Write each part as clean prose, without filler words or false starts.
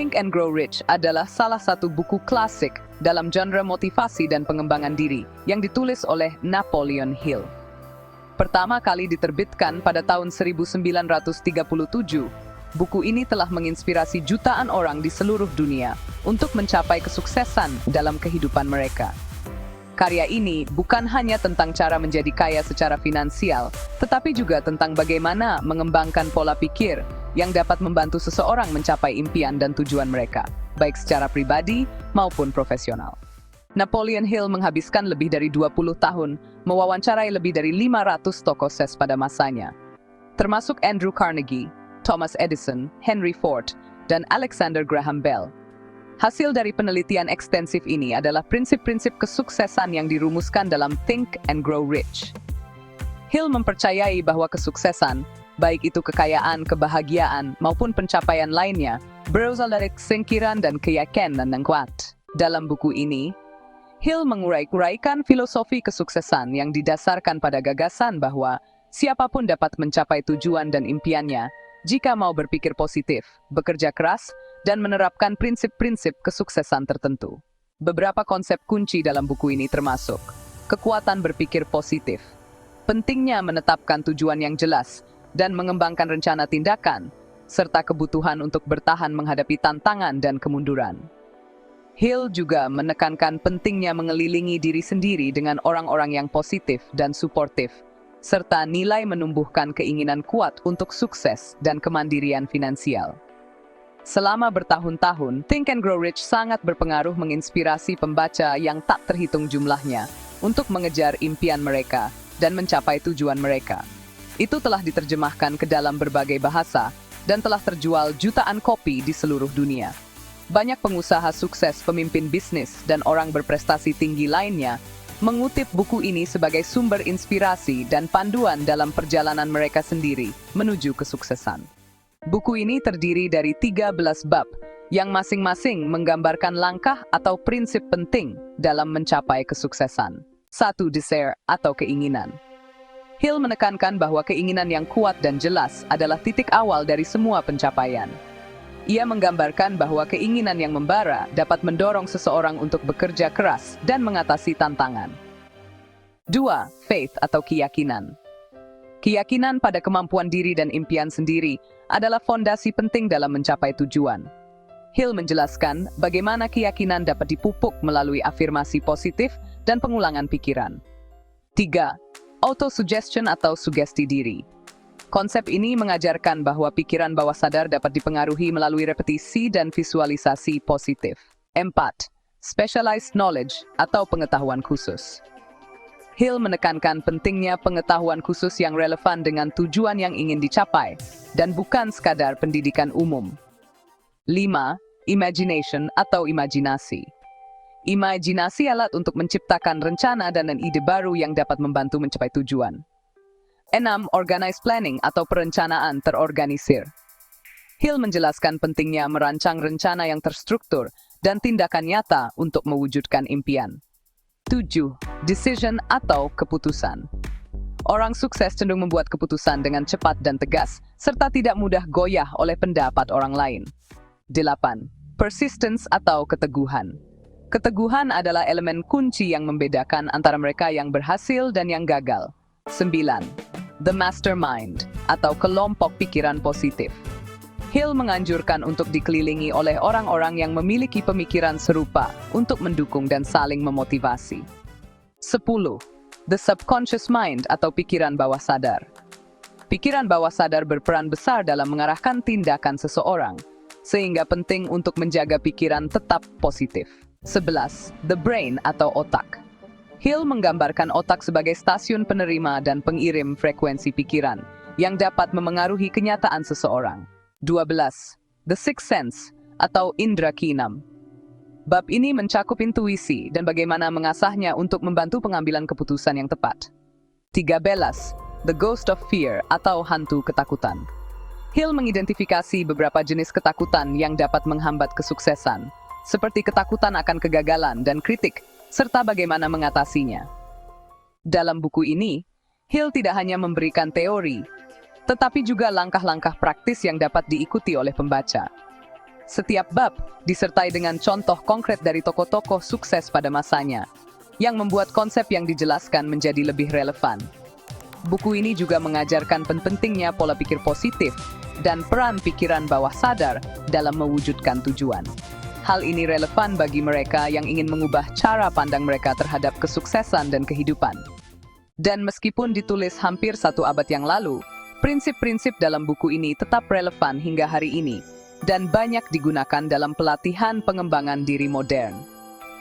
Think and Grow Rich adalah salah satu buku klasik dalam genre motivasi dan pengembangan diri yang ditulis oleh Napoleon Hill. Pertama kali diterbitkan pada tahun 1937, buku ini telah menginspirasi jutaan orang di seluruh dunia untuk mencapai kesuksesan dalam kehidupan mereka. Karya ini bukan hanya tentang cara menjadi kaya secara finansial, tetapi juga tentang bagaimana mengembangkan pola pikir yang dapat membantu seseorang mencapai impian dan tujuan mereka, baik secara pribadi maupun profesional. Napoleon Hill menghabiskan lebih dari 20 tahun mewawancarai lebih dari 500 tokoh sukses pada masanya, termasuk Andrew Carnegie, Thomas Edison, Henry Ford, dan Alexander Graham Bell. Hasil dari penelitian ekstensif ini adalah prinsip-prinsip kesuksesan yang dirumuskan dalam Think and Grow Rich. Hill mempercayai bahwa kesuksesan, baik itu kekayaan, kebahagiaan, maupun pencapaian lainnya, berasal dari kesingkiran dan keyakinan yang kuat. Dalam buku ini, Hill mengurai-uraikan filosofi kesuksesan yang didasarkan pada gagasan bahwa siapapun dapat mencapai tujuan dan impiannya jika mau berpikir positif, bekerja keras, dan menerapkan prinsip-prinsip kesuksesan tertentu. Beberapa konsep kunci dalam buku ini termasuk kekuatan berpikir positif, pentingnya menetapkan tujuan yang jelas dan mengembangkan rencana tindakan, serta kebutuhan untuk bertahan menghadapi tantangan dan kemunduran. Hill juga menekankan pentingnya mengelilingi diri sendiri dengan orang-orang yang positif dan suportif, serta nilai menumbuhkan keinginan kuat untuk sukses dan kemandirian finansial. Selama bertahun-tahun, Think and Grow Rich sangat berpengaruh menginspirasi pembaca yang tak terhitung jumlahnya untuk mengejar impian mereka dan mencapai tujuan mereka. Itu telah diterjemahkan ke dalam berbagai bahasa dan telah terjual jutaan kopi di seluruh dunia. Banyak pengusaha sukses, pemimpin bisnis, dan orang berprestasi tinggi lainnya mengutip buku ini sebagai sumber inspirasi dan panduan dalam perjalanan mereka sendiri menuju kesuksesan. Buku ini terdiri dari 13 bab yang masing-masing menggambarkan langkah atau prinsip penting dalam mencapai kesuksesan. 1. Desire atau keinginan. Hill menekankan bahwa keinginan yang kuat dan jelas adalah titik awal dari semua pencapaian. Ia menggambarkan bahwa keinginan yang membara dapat mendorong seseorang untuk bekerja keras dan mengatasi tantangan. 2. Faith atau keyakinan. Keyakinan pada kemampuan diri dan impian sendiri adalah fondasi penting dalam mencapai tujuan. Hill menjelaskan bagaimana keyakinan dapat dipupuk melalui afirmasi positif dan pengulangan pikiran. 3. Autosuggestion atau sugesti diri. Konsep ini mengajarkan bahwa pikiran bawah sadar dapat dipengaruhi melalui repetisi dan visualisasi positif. 4. Specialized knowledge atau pengetahuan khusus. Hill menekankan pentingnya pengetahuan khusus yang relevan dengan tujuan yang ingin dicapai, dan bukan sekadar pendidikan umum. 5. Imagination atau imajinasi. Imajinasi alat untuk menciptakan rencana dan ide baru yang dapat membantu mencapai tujuan. 6. Organized planning atau perencanaan terorganisir. Hill menjelaskan pentingnya merancang rencana yang terstruktur dan tindakan nyata untuk mewujudkan impian. 7. Decision atau keputusan. Orang sukses cenderung membuat keputusan dengan cepat dan tegas, serta tidak mudah goyah oleh pendapat orang lain. 8. Persistence atau keteguhan. Keteguhan adalah elemen kunci yang membedakan antara mereka yang berhasil dan yang gagal. 9. The Mastermind atau kelompok pikiran positif. Hill menganjurkan untuk dikelilingi oleh orang-orang yang memiliki pemikiran serupa untuk mendukung dan saling memotivasi. 10. The Subconscious Mind atau pikiran bawah sadar. Pikiran bawah sadar berperan besar dalam mengarahkan tindakan seseorang, sehingga penting untuk menjaga pikiran tetap positif. 11. The Brain atau otak. Hill menggambarkan otak sebagai stasiun penerima dan pengirim frekuensi pikiran yang dapat memengaruhi kenyataan seseorang. 12. The Sixth Sense atau indera keenam. Bab ini mencakup intuisi dan bagaimana mengasahnya untuk membantu pengambilan keputusan yang tepat. 13. The Ghost of Fear atau hantu ketakutan. Hill mengidentifikasi beberapa jenis ketakutan yang dapat menghambat kesuksesan, seperti ketakutan akan kegagalan dan kritik, serta bagaimana mengatasinya. Dalam buku ini, Hill tidak hanya memberikan teori, tetapi juga langkah-langkah praktis yang dapat diikuti oleh pembaca. Setiap bab disertai dengan contoh konkret dari tokoh-tokoh sukses pada masanya, yang membuat konsep yang dijelaskan menjadi lebih relevan. Buku ini juga mengajarkan pentingnya pola pikir positif dan peran pikiran bawah sadar dalam mewujudkan tujuan. Hal ini relevan bagi mereka yang ingin mengubah cara pandang mereka terhadap kesuksesan dan kehidupan. Dan meskipun ditulis hampir 1 abad yang lalu, prinsip-prinsip dalam buku ini tetap relevan hingga hari ini dan banyak digunakan dalam pelatihan pengembangan diri modern.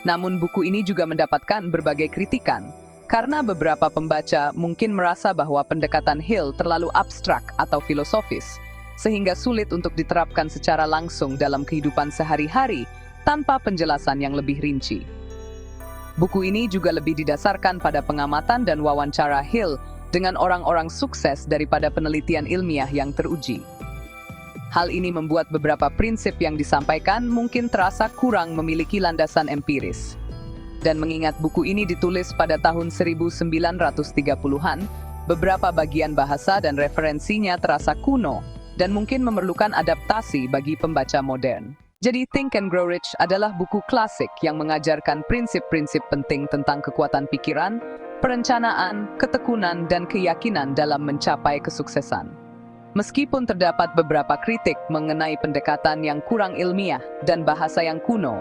Namun buku ini juga mendapatkan berbagai kritikan, karena beberapa pembaca mungkin merasa bahwa pendekatan Hill terlalu abstrak atau filosofis, sehingga sulit untuk diterapkan secara langsung dalam kehidupan sehari-hari tanpa penjelasan yang lebih rinci. Buku ini juga lebih didasarkan pada pengamatan dan wawancara Hill dengan orang-orang sukses daripada penelitian ilmiah yang teruji. Hal ini membuat beberapa prinsip yang disampaikan mungkin terasa kurang memiliki landasan empiris. Dan mengingat buku ini ditulis pada tahun 1930-an, beberapa bagian bahasa dan referensinya terasa kuno dan mungkin memerlukan adaptasi bagi pembaca modern. Jadi Think and Grow Rich adalah buku klasik yang mengajarkan prinsip-prinsip penting tentang kekuatan pikiran, perencanaan, ketekunan, dan keyakinan dalam mencapai kesuksesan. Meskipun terdapat beberapa kritik mengenai pendekatan yang kurang ilmiah dan bahasa yang kuno,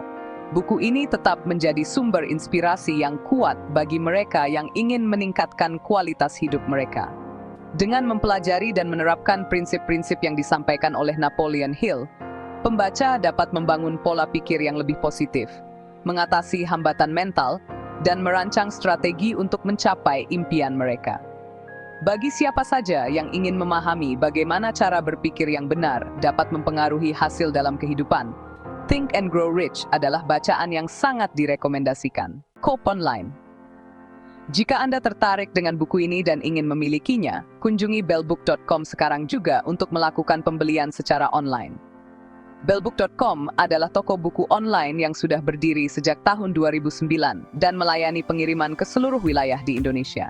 buku ini tetap menjadi sumber inspirasi yang kuat bagi mereka yang ingin meningkatkan kualitas hidup mereka. Dengan mempelajari dan menerapkan prinsip-prinsip yang disampaikan oleh Napoleon Hill, pembaca dapat membangun pola pikir yang lebih positif, mengatasi hambatan mental, dan merancang strategi untuk mencapai impian mereka. Bagi siapa saja yang ingin memahami bagaimana cara berpikir yang benar dapat mempengaruhi hasil dalam kehidupan, Think and Grow Rich adalah bacaan yang sangat direkomendasikan. Koop Online. Jika Anda tertarik dengan buku ini dan ingin memilikinya, kunjungi bellbook.com sekarang juga untuk melakukan pembelian secara online. Bellbook.com adalah toko buku online yang sudah berdiri sejak tahun 2009 dan melayani pengiriman ke seluruh wilayah di Indonesia.